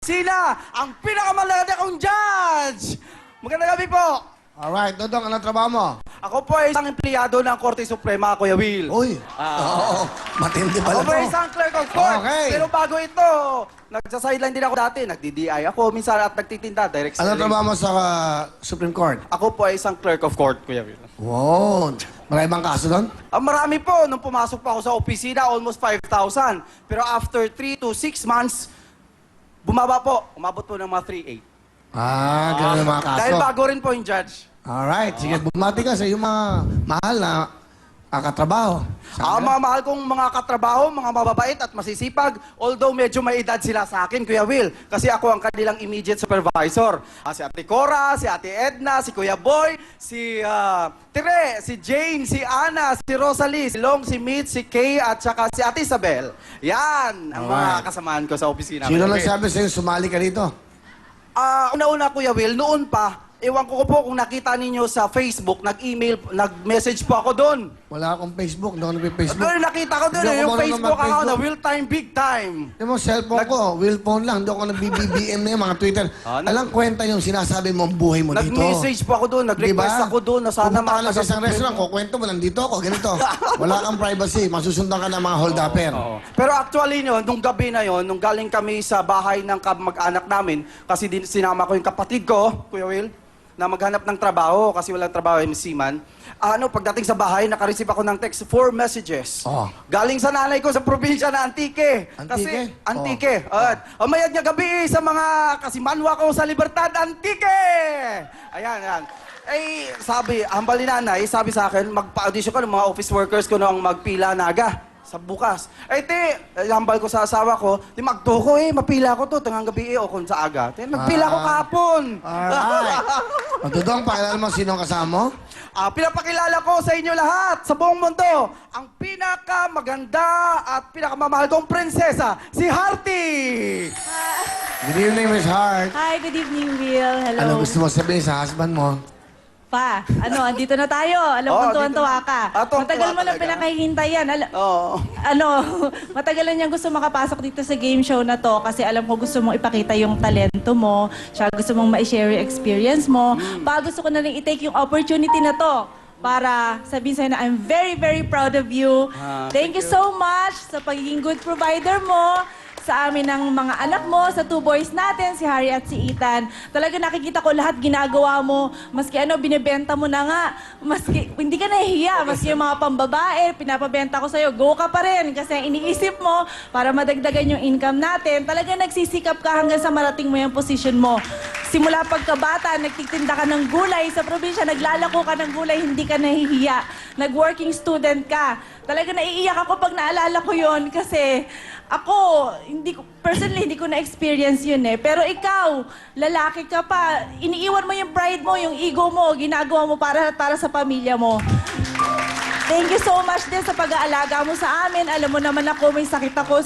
Sina ang pinakamalaki kong judge! Magandang gabi po! Alright, Dodong, anong trabaho mo? Ako po ay isang empleyado ng Korte Suprema, Kuya Will. Uy, oo, matindi pala Ako po ay to. isang clerk of court. Okay. Pero bago ito, nagsa-sideline din ako dati. Nagdi-DI ako minsan at nagtitinda. Direct Anong selling. trabaho mo sa Supreme Court? Ako po ay isang clerk of court, Kuya Will. Wow, marami bang kaso doon? Marami po. Nung pumasok pa ako sa opisina, almost 5,000. Pero after 3 to 6 months, bumaba po. Umabot po ng mga 3,800. Ganun ang mga kaso. Dahil bago rin po yung judge. Alright, sige, bumati ka sa iyong mga mahal na katrabaho. Ang mga mahal kong mga katrabaho, mga mababait at masisipag, although medyo may edad sila sa akin, Kuya Will, kasi ako ang kanilang immediate supervisor. Si Ate Cora, si Ate Edna, si Kuya Boy, si Tire, si Jane, si Ana, si Rosalie, si Long, si Mitch, si Kay, at saka si Ate Isabel. Yan ang mga kasamaan ko sa opisina. Sino Kuya Will. nagsabi sa'yo sumali ka dito? Una-una, Kuya Will, noon pa, ewan ko po kung nakita ninyo sa Facebook, nag-email, nag-message po ako doon. Wala akong Facebook, hindi ako nag-Facebook. Doon nakita ko doon, Hindi ako yung marunong Facebook account na mag-Facebook. Will Time Big Time. Yung mo, cellphone ko, will phone lang, hindi ako nag-BBM na yung mga Twitter. Alang kwenta yung sinasabi mong buhay mo dito. Nag-message po ako doon, nag-request ako doon na sana Pumunta ka lang sa isang restaurant, kukwento mo, nandito ako, ganito. Wala kang privacy, masusundan ka ng mga hold-upper. Pero actually, nung gabi na yon, nung galing kami sa bahay ng mag-anak namin, kasi sinama ko yung kapatid ko, Kuya Will, na maghanap ng trabaho kasi walang trabaho yung seaman. Pagdating sa bahay, naka-receive ako ng text, 4 messages. Galing sa nanay ko sa probinsya na Antique. Kasi, Antique. Mayad niya gabi sa mga kasimanwa ko sa Libertad, Antique! Ayan. Sabi, hambal ni nanay, sabi sa akin, magpa-audition ka ng mga office workers ko nang magpila na aga sa bukas. Hambal ko sa asawa ko, magto ko mapila ko to, tangang gabi o kung sa aga. Nagpila ko kahapon. Alright. Dodong, pakilala mo sino ang kasama mo? Pinapakilala ko sa inyo lahat, sa buong mundo, ang pinakamaganda at pinakamamahal kong prinsesa, si Harty! Good evening, Miss Hart. Hi, good evening, Will. Hello. Ano gusto mo sabihin sa husband mo? Andito na tayo. Alam ko, tuwan-tuwa ka. Tuwang-tuwa Matagal mo na talaga. pinakahihintayan. Oo. Matagal na niyang gusto makapasok dito sa game show na to kasi alam ko gusto mong ipakita yung talento mo. Siya gusto mong ma-share yung experience mo. Gusto ko na rin i-take yung opportunity na to para sabihin sa'yo na I'm very, very proud of you. Thank you so much sa pagiging good provider mo sa amin ng mga anak mo, sa 2 boys natin, si Harry at si Ethan. Talaga nakikita ko lahat ginagawa mo. Maski binibenta mo na nga. Maski, hindi ka nahihiya. Maski yung mga pambabae, pinapabenta ko sa'yo, go ka pa rin. Kasi iniisip mo para madagdagan yung income natin. Talaga nagsisikap ka hanggang sa marating mo yung position mo. Simula pagkabata, nagtitinda ka ng gulay sa probinsya, naglalako ka ng gulay, hindi ka nahihiya. Nag-working student ka. Talaga naiiyak ako pag naalala ko yon kasi ako, personally, hindi ko na-experience yun eh. Pero ikaw, lalaki ka pa, iniiwan mo yung pride mo, yung ego mo, ginagawa mo para sa pamilya mo. Thank you so much din sa pag-aalaga mo sa amin. Alam mo naman ako, may sakit ako,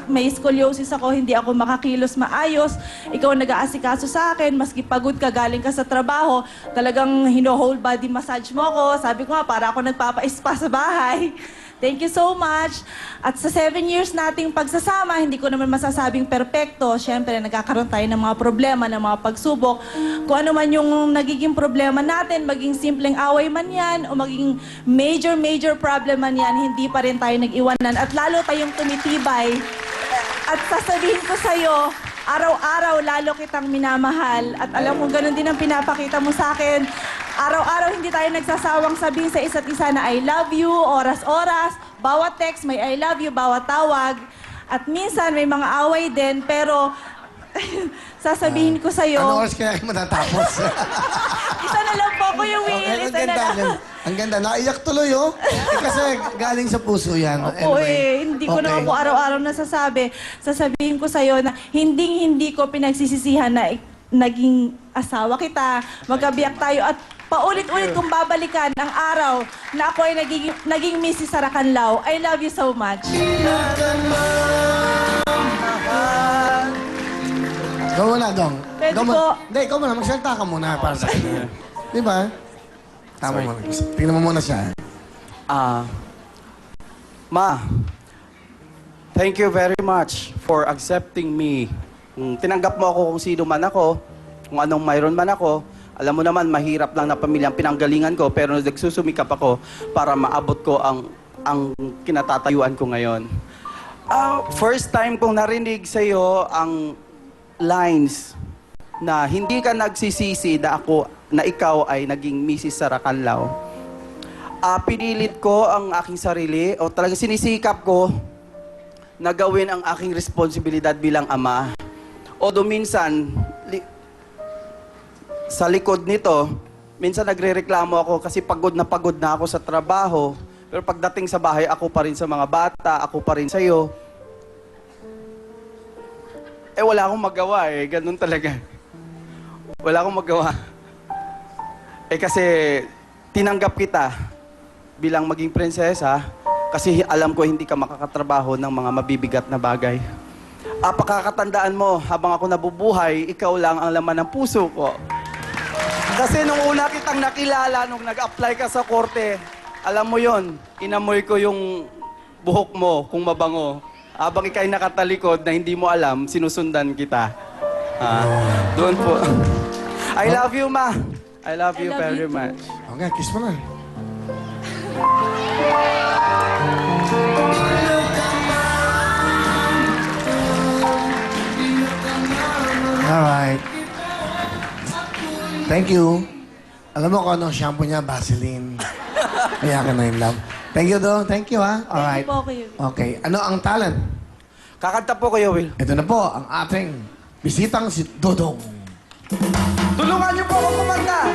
may scoliosis ako, hindi ako makakilos maayos. Ikaw nag-aasikaso sa akin, maski pagod ka, galing ka sa trabaho, talagang hino-whole body massage mo ako. Sabi ko nga, para ako nagpapa-spa sa bahay. Thank you so much. At sa 7 years nating pagsasama, hindi ko naman masasabing perpekto. Siyempre, nagkakaroon tayo ng mga problema, ng mga pagsubok. Kung ano man yung nagiging problema natin, maging simpleng away man yan, o maging major problem man yan, hindi pa rin tayo nag-iwanan. At lalo tayong tumitibay. At sasabihin ko sa'yo, araw-araw lalo kitang minamahal. At alam mo, ganun din ang pinapakita mo sa akin. Araw-araw hindi tayo nagsasawang sabihin sa isa't isa na I love you, oras-oras. Bawat text may I love you, bawat tawag. At minsan may mga away din, pero sasabihin ko sa'yo... Ano oras kaya matatapos? Isa na lang po, Kuya Will. Isa na lang. Ang ganda. Naiyak tuloy, oh. Kasi galing sa puso yan. Opo hindi ko naman po araw-araw nasasabi. Sasabihin ko sa'yo na hindi ko pinagsisisihan na naging asawa kita. Magkabiyak tayo at paulit-ulit kong babalikan ang araw na ako ay naging Mrs. Saracanlao. I love you so much. Go muna, Dong. Pwede Go mo- po. Hindi, ikaw muna. Magsalita ka muna para sa kanya. Di ba? Tama mo. Tingnan mo muna siya. Ma, thank you very much for accepting me Tinanggap mo ako kung sino man ako, kung anong mayroon man ako. Alam mo naman, mahirap lang na pamilyang pinanggalingan ko, pero nagsusumikap ako para maabot ko ang kinatatayuan ko ngayon. First time kong narinig sa iyo ang lines na hindi ka nagsisisi na ikaw ay naging Mrs. Saracanlao. Pinilit ko ang aking sarili o talagang sinisikap ko na gawin ang aking responsibilidad bilang ama. O minsan, sa likod nito, minsan nagrereklamo ako kasi pagod na ako sa trabaho. Pero pagdating sa bahay, ako pa rin sa mga bata, ako pa rin sa'yo. Wala akong magawa ganun talaga. Wala akong magawa. Kasi tinanggap kita bilang maging prinsesa kasi alam ko hindi ka makakatrabaho ng mga mabibigat na bagay. Pakakatandaan mo, habang ako nabubuhay, ikaw lang ang laman ng puso ko. Kasi nung una kitang nakilala, nung nag-apply ka sa korte, alam mo yon, inamoy ko yung buhok mo kung mabango. Habang ikay nakatalikod na hindi mo alam, sinusundan kita. Doon po. I love you, Ma. I love you very much. Okay, kiss mo na. Alright. Thank you. Alam mo kung anong shampoo niya? Vaseline. Kaya ka na in love. Thank you, Dong. Thank you, ha? Alright. Thank you po, Kuya Will. Okay. Ano ang talent? Kakanta po, Kuya Will. Ito na po ang ating bisitang si Dodong. Tulungan niyo po ako kumanta!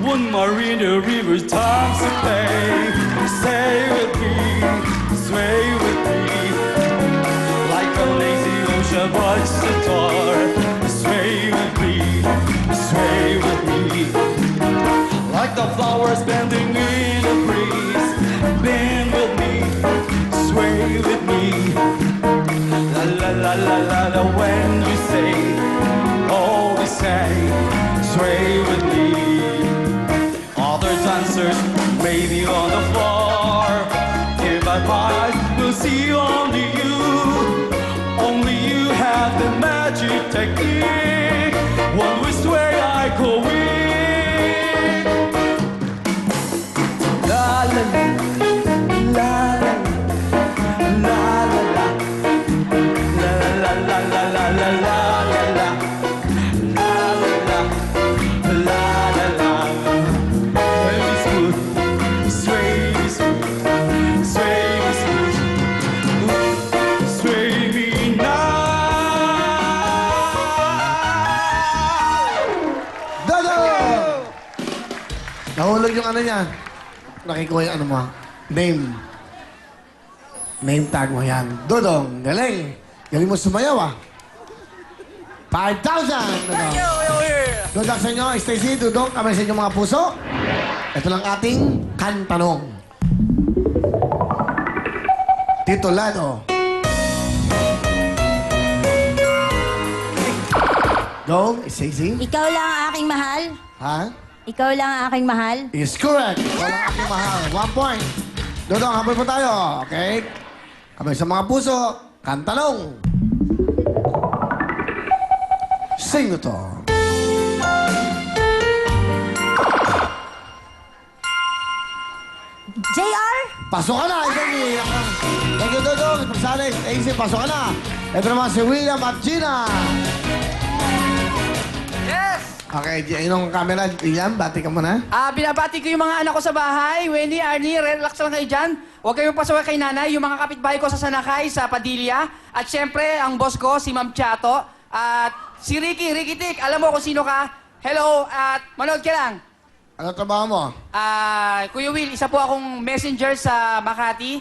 One Marina River times a day. Stay with me, sway with me. Like a lazy ocean watch the door. Sway with me, sway with me. Like the flowers bending in the breeze. Bend with me, sway with me. La la la la la la when you say, always say, sway with me. Other dancers may be on the floor. If I fight, we'll see only you. Only you have the magic technique. When we sway, I go weak. La la la, la la la, la la la la la la la la la, la la la, la la la. Very smooth, sway me smooth, sway me smooth, sway me now. Dodong! Nahulog yung ano niya. Nakikuha yung ano mo. Name. Name tag mo yan. Dodong, galing. Galing mo sumayaw, 5,000! Good luck sa inyo, Stacy, Dudong, kamay sa inyong mga puso. Ito lang ating kantanong. Titulado. Go, Stacy. Ikaw lang ang aking mahal. Ha? Ikaw lang ang aking mahal. Is correct. Walang aking mahal. 1 point. Dodong, habol po tayo. Okay? Kamay sa mga puso. Kantanong. Sing ito. JR? Pasok ka na, isang Thank you, Dodong. Pagsali, Stacy, pasok ka na. Ito naman si William at Gina. Yes! Okay, yung camera, William, bati ka muna. Binabati ko yung mga anak ko sa bahay. Wendy, Arnie, relax lang kayo dyan. Huwag kayong pasaway kay nanay. Yung mga kapitbahay ko sa Sanakay, sa Padilla. At syempre, ang boss ko, si Ma'am Chato. At si Ricky Tik, alam mo kung sino ka? Hello, at manood ka lang. Ano trabaho mo? Kuya Will, isa po akong messenger sa Makati.